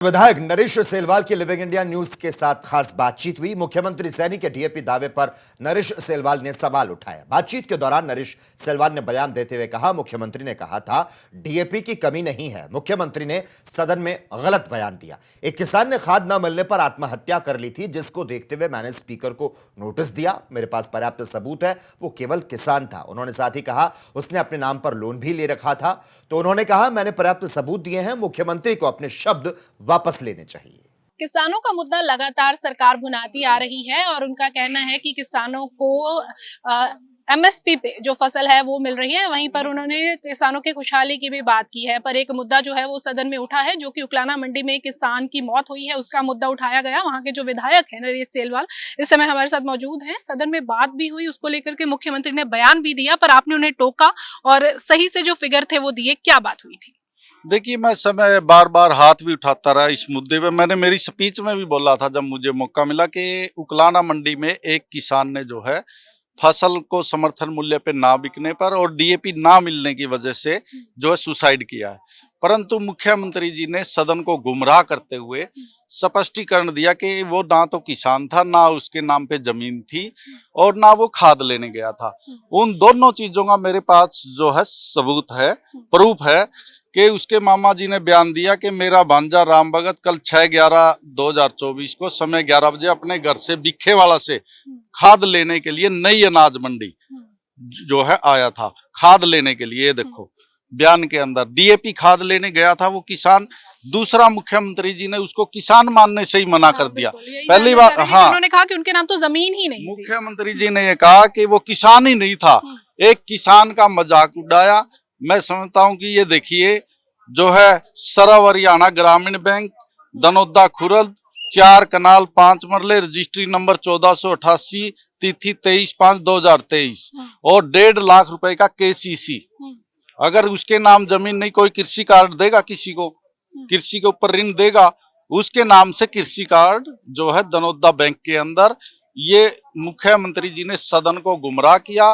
विधायक नरेश सेलवाल की living India news के साथ खास बातचीत हुई। मुख्यमंत्री सैनी के डीएपी दावे पर नरेश सेलवाल ने सवाल उठाया। बातचीत के दौरान नरेश सेलवाल ने बयान देते हुए कहा, मुख्यमंत्री ने कहा था डीएपी की कमी नहीं है। मुख्यमंत्री ने सदन में गलत बयान दिया। एक किसान ने खाद न मिलने पर आत्महत्या कर ली थी, जिसको देखते हुए मैंने स्पीकर को नोटिस दिया। मेरे पास पर्याप्त सबूत है, वो केवल किसान था। उन्होंने साथ ही कहा उसने अपने नाम पर लोन भी ले रखा था। तो उन्होंने कहा मैंने पर्याप्त सबूत दिए हैं, मुख्यमंत्री को अपने शब्द वापस लेने चाहिए। किसानों का मुद्दा लगातार सरकार भुनाती आ रही है और उनका कहना है कि किसानों को एमएसपी पे जो फसल है वो मिल रही है। वहीं पर उन्होंने किसानों के खुशहाली की भी बात की है। पर एक मुद्दा जो है वो सदन में उठा है, जो कि उकलाना मंडी में एक किसान की मौत हुई है, उसका मुद्दा उठाया गया। वहां के जो विधायक है नरेश सेलवाल इस समय हमारे साथ मौजूद हैं। सदन में बात भी हुई, उसको लेकर के मुख्यमंत्री ने बयान भी दिया, पर आपने उन्हें टोका और सही से जो फिगर थे वो दिए। क्या बात हुई थी? देखिए, मैं समय बार बार हाथ भी उठाता रहा इस मुद्दे पे। मैंने मेरी स्पीच में भी बोला था जब मुझे मौका मिला कि उकलाना मंडी में एक किसान ने जो है फसल को समर्थन मूल्य पे ना बिकने पर और डीएपी ना मिलने की वजह से जो है सुसाइड किया है। परंतु मुख्यमंत्री जी ने सदन को गुमराह करते हुए स्पष्टीकरण दिया कि वो ना तो किसान था, ना उसके नाम पे जमीन थी और ना वो खाद लेने गया था। उन दोनों चीजों का मेरे पास जो है सबूत है, प्रूफ है कि उसके मामा जी ने बयान दिया कि मेरा भांजा राम भगत कल 6/11/2024 को समय 11 बजे अपने घर से बिखेवाला से खाद लेने के लिए नई अनाज मंडी जो है आया था। खाद लेने के लिए, देखो बयान के अंदर डीएपी खाद लेने गया था वो किसान। दूसरा, मुख्यमंत्री जी ने उसको किसान मानने से ही मना कर दिया। पहली बात, हाँ, उन्होंने कहा कि उनके नाम तो जमीन ही नहीं थी। मुख्यमंत्री जी ने ये कहा कि वो किसान ही नहीं था। एक किसान का मजाक उड़ाया। मैं समझता हूं कि ये देखिए जो है सरव हरियाणा ग्रामीण बैंक, दनोदा खुरद, 4 कनाल 5 मरले, रजिस्ट्री नंबर 1488, तिथि 23/5/2023 और 1.5 लाख रुपए का केसीसी। अगर उसके नाम जमीन नहीं, कोई कृषि कार्ड देगा किसी को, कृषि के ऊपर ऋण देगा, उसके नाम से कृषि कार्ड जो है दनोदा बैंक के अंदर। ये मुख्यमंत्री जी ने सदन को गुमराह किया।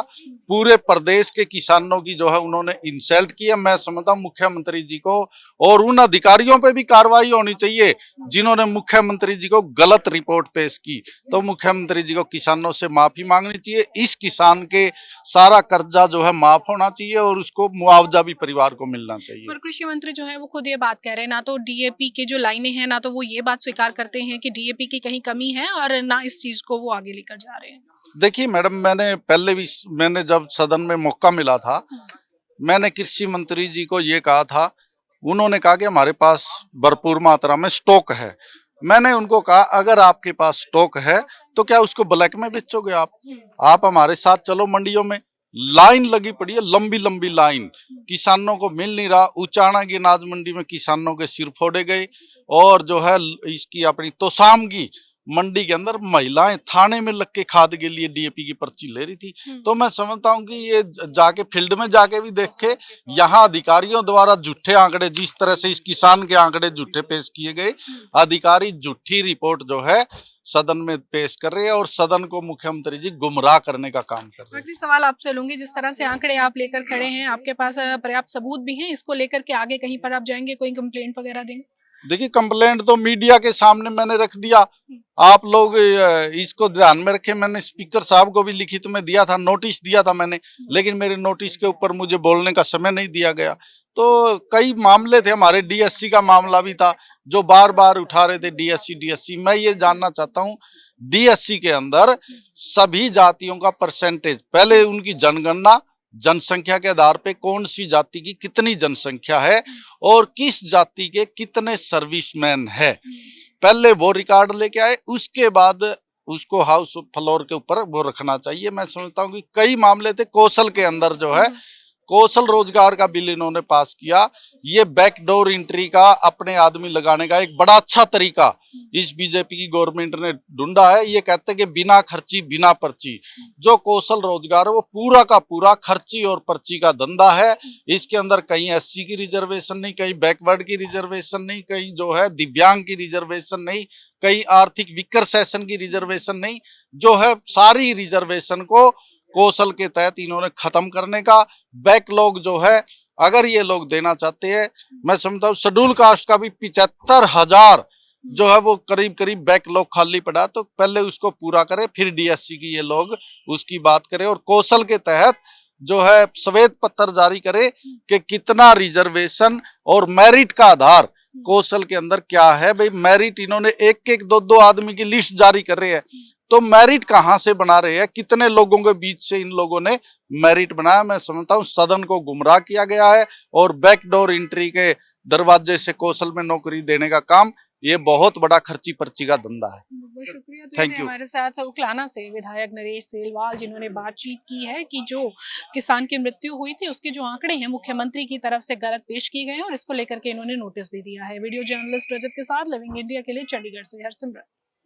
पूरे प्रदेश के किसानों की जो है उन्होंने इंसल्ट किया। मैं समझता हूं मुख्यमंत्री जी को और उन अधिकारियों पे भी कार्रवाई होनी चाहिए जिन्होंने मुख्यमंत्री जी को गलत रिपोर्ट पेश की। तो मुख्यमंत्री जी को किसानों से माफी मांगनी चाहिए। इस किसान के सारा कर्जा जो है माफ होना चाहिए और उसको मुआवजा भी परिवार को मिलना चाहिए। पर कृषि मंत्री जो है वो खुद ये बात कह रहे हैं, ना तो डीएपी के जो लाइनें हैं, ना तो वो ये बात स्वीकार करते हैं कि डीएपी की कहीं कमी है और ना इस चीज को वो आगे लेकर जा रहे हैं। देखिए मैडम, मैंने पहले भी, मैंने जब सदन में मौका मिला था, मैंने कृषि मंत्री जी को ये कहा था। उन्होंने कहा कि हमारे पास भरपूर मात्रा में स्टॉक है। मैंने उनको कहा अगर आपके पास स्टॉक है तो क्या उसको ब्लैक में बेचोगे आप हमारे साथ चलो। मंडियों में लाइन लगी पड़ी है, लंबी लंबी लाइन, किसानों को मिल नहीं रहा। उचाना की अनाज मंडी में किसानों के सिर फोड़े गए और जो है इसकी अपनी तोसाम की मंडी के अंदर महिलाएं थाने में लग के खाद के लिए डीएपी की पर्ची ले रही थी। तो मैं समझता हूं कि ये जाके फील्ड में जाके भी देखे, यहाँ अधिकारियों द्वारा झूठे आंकड़े, जिस तरह से इस किसान के आंकड़े झूठे पेश किए गए, अधिकारी झूठी रिपोर्ट जो है सदन में पेश कर रहे हैं और सदन को मुख्यमंत्री जी गुमराह करने का काम कर रहे हैं। अगली सवाल आपसे लूंगी, जिस तरह से आंकड़े आप लेकर खड़े हैं, आपके पास पर्याप्त सबूत भी हैं, इसको लेकर के आगे कहीं पर आप जाएंगे, कोई कंप्लेंट वगैरह देंगे? देखिए, कंप्लेंट तो मीडिया के सामने मैंने रख दिया। आप लोग इसको ध्यान में रखें। मैंने स्पीकर साहब को भी लिखित में दिया था, नोटिस दिया था मैंने, लेकिन मेरे नोटिस के ऊपर मुझे बोलने का समय नहीं दिया गया। तो कई मामले थे, हमारे डीएससी का मामला भी था जो बार बार उठा रहे थे, डीएससी। मैं ये जानना चाहता हूँ डीएससी के अंदर सभी जातियों का परसेंटेज, पहले उनकी जनगणना, जनसंख्या के आधार पे कौन सी जाति की कितनी जनसंख्या है और किस जाति के कितने सर्विसमैन है, पहले वो रिकॉर्ड लेके आए। उसके बाद उसको हाउस फ्लोर के ऊपर वो रखना चाहिए। मैं समझता हूँ कि कई मामले थे। कौशल के अंदर जो है कौशल रोजगार का बिल इन्होंने पास किया। ये बैकडोर एंट्री का, अपने आदमी लगाने का एक बड़ा अच्छा तरीका इस बीजेपी की गवर्नमेंट ने ढूंढा है। ये कहते हैं कि बिना खर्ची बिना पर्ची। जो कौशल रोजगार है वो पूरा का पूरा खर्ची और पर्ची का धंधा है। इसके अंदर कहीं एससी की रिजर्वेशन नहीं, कहीं बैकवर्ड की रिजर्वेशन नहीं, कहीं जो है दिव्यांग की रिजर्वेशन नहीं, कहीं आर्थिक विकर सेशन की रिजर्वेशन नहीं। जो है सारी रिजर्वेशन को कौशल के तहत इन्होंने खत्म करने का, बैकलॉग जो है अगर ये लोग देना चाहते हैं, मैं समझता हूँ शेड्यूल कास्ट का भी 75,000 जो है वो करीब करीब बैकलॉग खाली पड़ा, तो पहले उसको पूरा करे, फिर डीएससी की ये लोग उसकी बात करें और कौशल के तहत जो है श्वेत पत्र जारी करे कि कितना रिजर्वेशन और मेरिट का आधार कौशल के अंदर क्या है। भाई मेरिट इन्होंने एक एक दो दो आदमी की लिस्ट जारी कर रहे हैं, तो मेरिट कहाँ से बना रहे हैं, कितने लोगों के बीच से इन लोगों ने मेरिट बनाया। मैं समझता हूँ सदन को गुमराह किया गया है और बैकडोर एंट्री के दरवाजे से कौशल में नौकरी देने का काम ये बहुत बड़ा खर्ची पर्ची का धंधा है। बहुत शुक्रिया। तो Thank ये you. हमारे साथ उकलाना से विधायक नरेश सेलवाल जिन्होंने बातचीत की है कि जो किसान की मृत्यु हुई थी उसके जो आंकड़े हैं मुख्यमंत्री की तरफ से गलत पेश किए गए हैं और इसको लेकर के इन्होंने नोटिस भी दिया है। वीडियो जर्नलिस्ट रजत के साथ लिविंग इंडिया के लिए चंडीगढ़ से हरसिमरत।